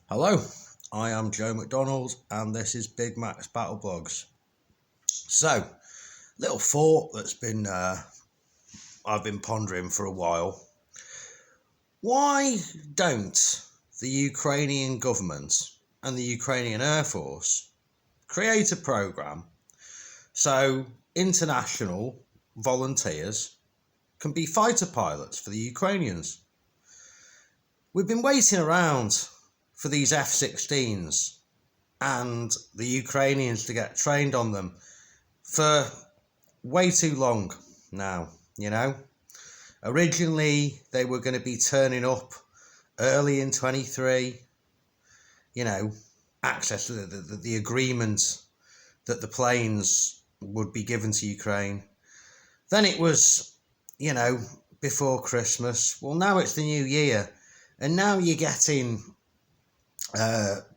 Hello, I am Joe McDonald and this is Big Mac's Battle Blogs. So, little thought that's been I've been pondering for a while. Why don't the Ukrainian government and the Ukrainian Air Force create a program so international volunteers can be fighter pilots for the Ukrainians? We've been waiting around for these F-16s and the Ukrainians to get trained on them for way too long now, Originally, they were going to be turning up early in 23, access to the agreement that the planes would be given to Ukraine. Then it was, before Christmas. Well, now it's the new year, and now you're getting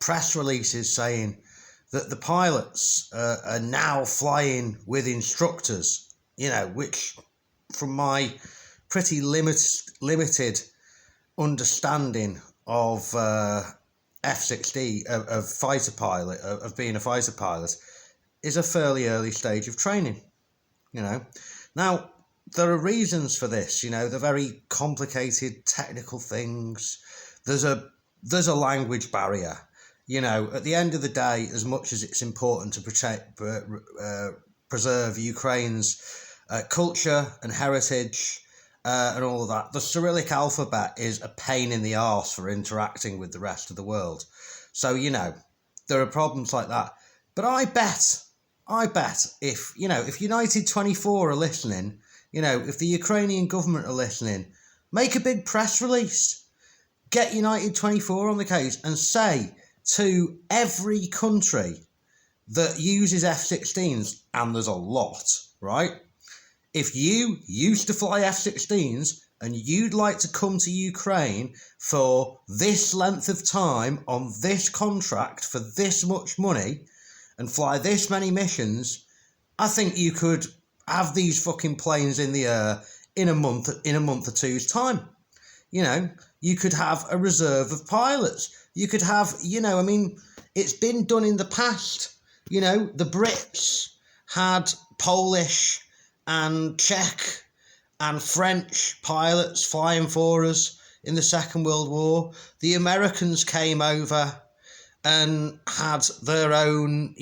press releases saying that the pilots are now flying with instructors, which from my pretty limited understanding of F-16, of fighter pilot, of being a fighter pilot, is a fairly early stage of training, Now, there are reasons for this, they're very complicated technical things. There's a language barrier. At the end of the day, as much as it's important to preserve Ukraine's culture and heritage and all of that, the Cyrillic alphabet is a pain in the arse for interacting with the rest of the world. So, there are problems like that. But I bet if United 24 are listening, if the Ukrainian government are listening, make a big press release. Get United 24 on the case and say to every country that uses F-16s, and there's a lot, right? If you used to fly F-16s and you'd like to come to Ukraine for this length of time on this contract for this much money and fly this many missions, I think you could have these fucking planes in the air in a month or two's time. You could have a reserve of pilots. You could have, it's been done in the past. The Brits had Polish and Czech and French pilots flying for us in the Second World War. The Americans came over and had their own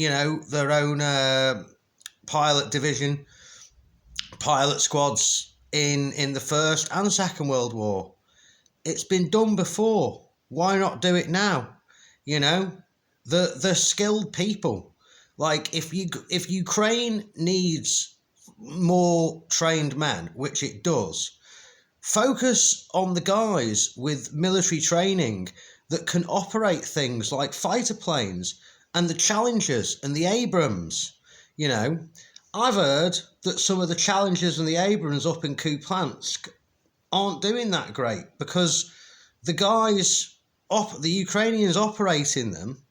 pilot division, pilot squads in the First and Second World War. It's been done before. Why not do it now? The skilled people. Like if Ukraine needs more trained men, which it does, focus on the guys with military training that can operate things like fighter planes and the Challengers and the Abrams. I've heard that some of the Challengers and the Abrams up in Kupiansk aren't doing that great because the Ukrainians operating them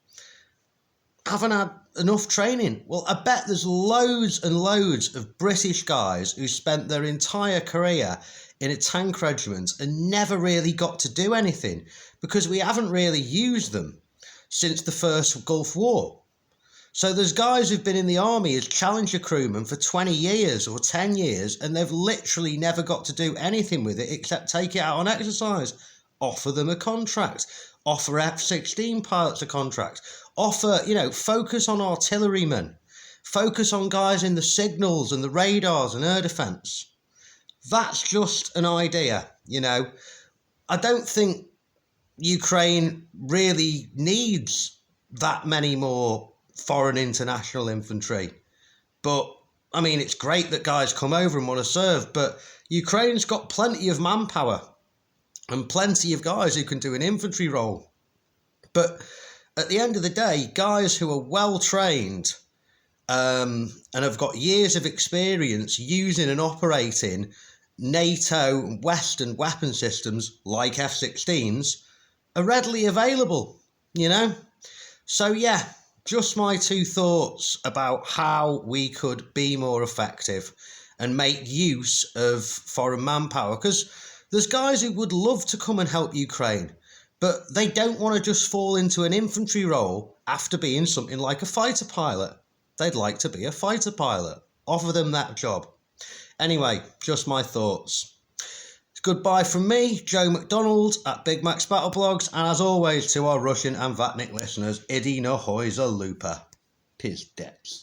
haven't had enough training. Well, I bet there's loads and loads of British guys who spent their entire career in a tank regiment and never really got to do anything because we haven't really used them since the First Gulf War. So there's guys who've been in the army as Challenger crewmen for 20 years or 10 years and they've literally never got to do anything with it except take it out on exercise. Offer them a contract. Offer F-16 pilots a contract. Offer, focus on artillerymen. Focus on guys in the signals and the radars and air defence. That's just an idea, I don't think Ukraine really needs that many more foreign international infantry. But, it's great that guys come over and want to serve, but Ukraine's got plenty of manpower and plenty of guys who can do an infantry role. But at the end of the day, guys who are well trained and have got years of experience using and operating NATO and Western weapon systems like F-16s are readily available, So yeah, just my two thoughts about how we could be more effective and make use of foreign manpower, because there's guys who would love to come and help Ukraine, But they don't want to just fall into an infantry role after being something like a fighter pilot. They'd like to be a fighter pilot. Offer them that job. Anyway, just my thoughts. Goodbye from me, Joe McDonald at Big Max Battle Blogs, and as always to our Russian and Vatnik listeners, Idi Nahoy za Lupa. Pizdets.